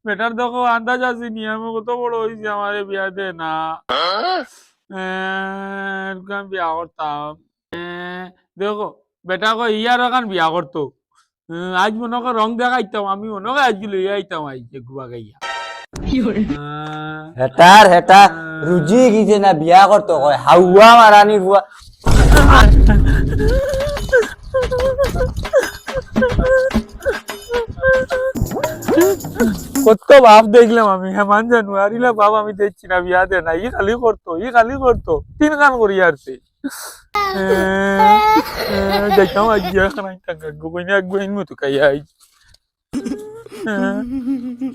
Better দেখো আন্দাজ আছে নি আমি কত বড় হয়েছি আমার বিয়া দে না এরকম আমি বিয়া করতাম দেখো বেটা কো ইয়ার এখন বিয়া করতো আজ মনে কর রং দেখাইতাম আমি মনে কর আজকে লইয়া আইতাম আইছে গুয়া গাইয়া হেটার হেটা রুজি গিছে না বিয়া করতো কয় হাওয়া মারানি বুয়া কত ভাব দেখলাম আমি হেমান জানুয়ারিলা ভাব আমি দেখছি না বিয়া দে না ই খালি করতো তিন গান করি আসছে দেখতাম আজ বিয়া খানাই টাকা গোবইনা এক বইন মতো খাইয়া আইছি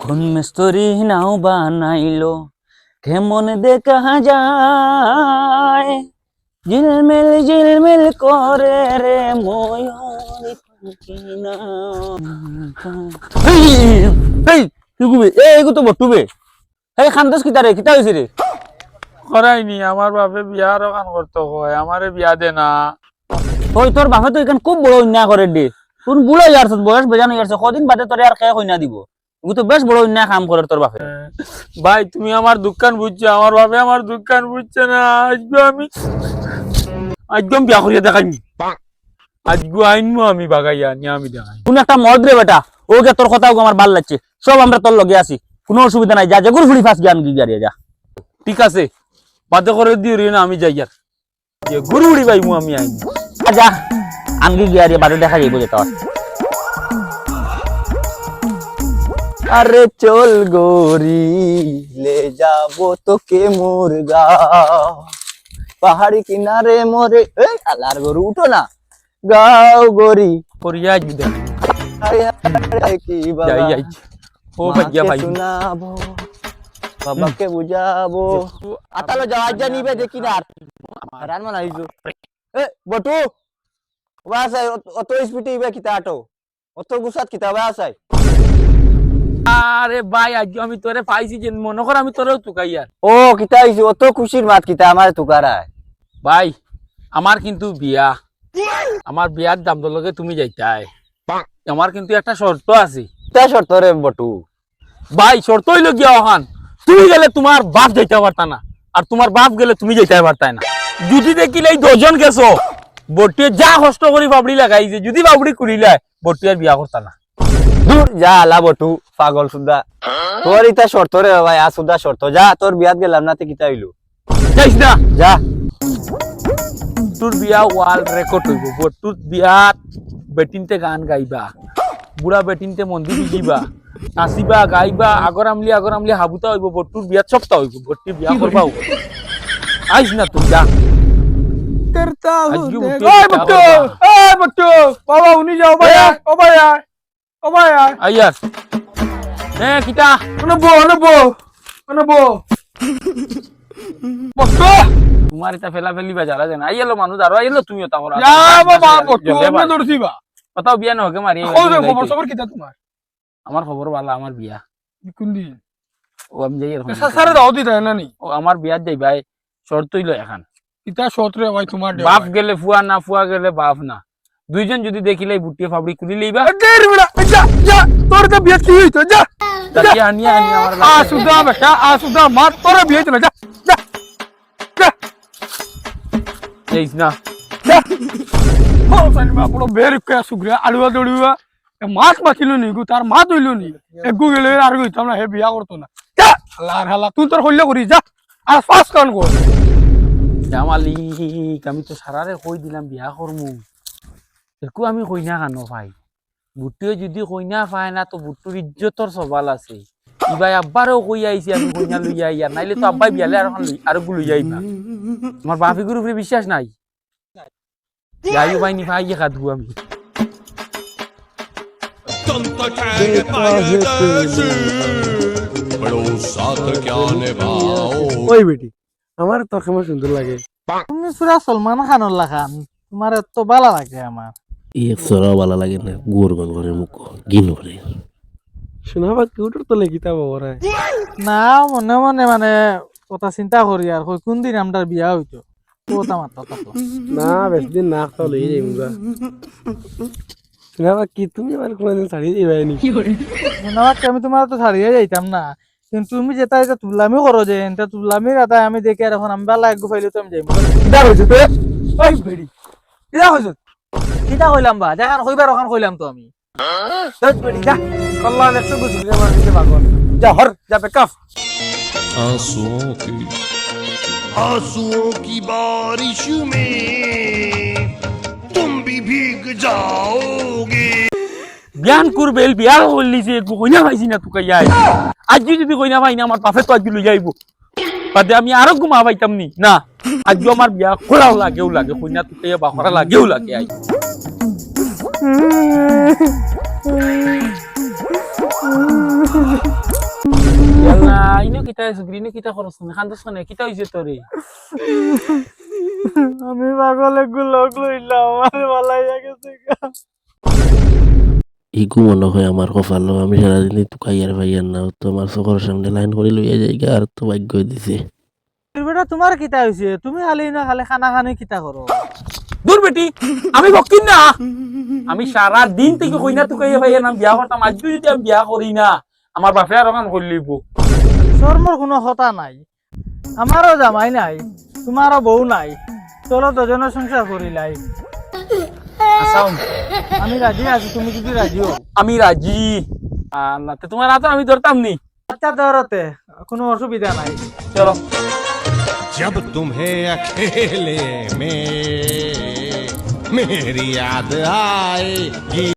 কোন মিস্ত্রি নাও বানাইলো কেমন দেখা যায় ঝিলমিল করে রে ময়ূরী পাখিনা এই তুই এই তো বটুবে এই খানদস কিতা হইছে রে করাইনি আমার বাপে বিয়া আরো গান করতো কয় আমারে বিয়া দে না ওই তোর বাপে তো এখান খুব বড় অন্যায় করে দে তোর বুড়ো যাচ্ছে বয়স বেজানো যাচ্ছে কদিন বাদে তোর আর খেয়ে কইনা দিব ও তো বেশ বড় অন্যায় কাম করে তোর বাপে ভাই তুমি আমার দোকান বুঝছো আমার বাপে আমার দোকান বুঝছে না আজকে আমি একদম বিয়া করিয়া দেখাইনি আজকে আইনমু আমি বাগাইয়া নিয়ে আমি দেখাই কোন একটা মদ রে বেটা ওকে তোর কথাও আমার ভাল লাগছে সব আমরা তোর লগে আছি কোনো অসুবিধা নাই যা যে গুড় ফুড়ি ফাঁস জ্ঞান গিয়ে যা ঠিক আছে বাদে করে দিও না আমি যাই আর গুরু উড়ি ভাই মু আমি আইন যা আমগি গিয়ে বাদে দেখা যাইব যেটা আরে চল গোরি লে যাবো তোকে মোর গাঁও পাহাড়ি কিনারে মোরে এই আলার গরু উঠো না গাও গরি করিয়া আজ দেখাই কি যাই যাই ও ভাইয়া ভাই শোনাবো বাবাকে বুঝাবো আতালো যাওয়া যা নিবে দেখি না রান মান আইছো এ বটু ওয়াসাই অত স্পিডে ইবে কিতা আটো অত গুসাত কিতা ওয়াসাই আরে ভাই আজ আমি তোরে পাইছি যে মনে কর আমি তোরেও তুকাই আর ও কিতা আইছো অত খুশির মাত কিতা আমার তুকারায় ভাই আমার কিন্তু বিয়া আমার বিয়ার দাম লগে তুমি যাইতাই আমার কিন্তু একটা শর্ত আছে তা শর্ত রে বটু ভাই শর্ত হইল গিয়া ওখান তুই গেলে তোমার বাপ যাইতে পারতা না আর তোমার বাপ গেলে তুমি যাইতে পারতাই না যদি দেখিলে এই 10 জন গেছো বটিয়ে যা কষ্ট করি বাবড়ি লাগাইছে যদি বাবড়ি কুড়িলে বটিয়ার বিয়া করতা না দূর যা আলা বটু পাগল সুদা তোর ইতা শর্ত রে ভাই আ সুদা শর্ত যা তোর বিয়াত গেলাম না তে কিতা হইলো যাইস না যা তোর বিয়া ওয়ার্ল্ড রেকর্ড হইব বটুর বিয়া বেটিনতে গান গাইবা বুড়া বেটিনতে মন্দির দিবা নাচিবা গাইবা আগর আমলি হাবুতা হইব বটুর বিয়াত সপ্তাহ হইব বটুর বিয়া করবা আইস না তুই যা करता हूँ আজকে देखो। উঠে ओए বিয়া बच्चो করবা। ओए बच्चो बाबा उन्हीं जाओ भैया ओ भैया ओ भैया আইয়ার কিতা अनु बो बच्चो তোমার এটা ফেলাফেলি বা জ্বালা জানা আইলো মানুষ আর আইলো তুমিও তা করো या बाबा बच्चो मैं दौड़ती बा কথাও বিয়া নহকে মারি ओ दे खबर खबर किता तुम्हार আমার খবর ভালো আমার বিয়া कुंडी ও আমি যাই এরকম सारे दाव दी रहना नहीं ও আমার বিয়াত যাই ভাই শর্ত হইলো এখন किता शोतरे भाई तुम्हार বাপ গেলে ফুয়া না ফুয়া গেলে বাপ না দুইজন যদি দেখিলে বুটিয়ে ফাবড়ি কুলি লইবা देर बड़ा जा जा तोर तो बियात की हुई तो जा তাকে আনিয়া আনিয়া আমার आ सुदा बेटा आ सुदा मार तोरा बियात ना जा जा जा যাইস না हो सनी मा बड़ो बेर के सुग्रिया आलुआ दौड़ुआ मास बाकिलो नी गु तार मा दइलो नी एक गु गेले आर गु तमना हे बिया करतो ना जा अल्लाह हल्ला तू तोर হইলো করি যা আর ফাস কান গো জামালিক আমি তো সারারে কই দিলাম বিয়া করমু একু আমি কইনা কানো ভাই বুটিও যদি কইনা পায় না তো বুটুর ইজ্জতর সবাল আছে ইবাই আব্বারও কই আইছি আমি কইনা লইয়া আইয়া নাইলে তো আব্বাই বিয়ালে আর এখন আর গু লইয়া আইবা আমার বাপি গুরু উপরে বিশ্বাস নাই যাইও ভাই নি ভাই খাদু আমি ওই বেটি আমার তো কেমন সুন্দর লাগে তুমি পুরা সলমান খানের লাখান তোমার এত ভালো লাগে আমার एक सरा वाला लगे ना गोर गन करे मुको गिन करे শোনাবা কিউটর তো লেগিতা বাবারে না মনে মনে মানে কথা চিন্তা করি আর কই কোন দিন আমরার বিয়া হইতো কথা মাত্রা থাকলো না বেশি দিন না খাওয়া লই যাই মুগা না কি তুমি আমার কোনদিন ছাড়িয়ে যাবে নি শোনাবাকে আমি তোমার তো ছাড়িয়ে যাইতাম না কিন্তু তুমি যেটা এটা তুলামি করো যে এটা তুলামির এটা আমি দেখি আর এখন আমি বেলা এক ফাইলে তো আমি যাইব কিটা হইছে তো ওই বেড়ি কিটা হইছে কিটা কইলাম বা দেখান কইবার ওখান কইলাম তো আমি তোর বেড়ি যা আল্লাহ দেখছো বুঝলি আমার দিতে পাগল যা হর যা বেকাফ आंसुओं की बारिश में तुम भी भीग जाओगे। বিয়ান করবেল বিয়া করলি যে কইনা পাইছি না তুই যাই আজ যদি কইনা পাই না আমার বাপে তো আজ লই যাইব বাদে আমি আরো ঘুমা পাইতাম নি না আজ আমার বিয়া করাও লাগেও লাগে কইনা তুই বা করা লাগেও লাগে আই ইয়াল্লা ইনো কিতা সুগ্রিনে কিতা করছ না খান্দছ না কিতা হইছে তোরে আমি পাগলে গুলোক লইলাম আমার বালাইয়া গেছে ইগু মনে হয় আমার কপাল আমি সারাদিন টুকাইয়ার ভাইয়ার না তো আমার চোখের সামনে লাইন করে লইয়া যাই আর তো ভাগ্য দিছে বেটা তোমার কিতা হইছে তুমি খালি না খালি খানা খানি কিতা করো দূর বেটি আমি বকিন না আমি সারা দিন থেকে কইনা তুই ভাইয়া নাম বিয়া করতাম আজ যদি আমি বিয়া করি না আমার বাপে আর ওখান করলিব শর্মর কোনো কথা নাই আমারও জামাই নাই তোমারও বউ নাই চলো দুজনের সংসার করিলাই আসাও আমি রাজি আছি তুমি যদি রাজি হও আমি রাজি আল্লাহ তে তোমার হাতে আমি ধরতাম নি আচ্ছা ধরতে কোনো অসুবিধা নাই চলো जब तुम्हें अकेले में मेरी याद आएगी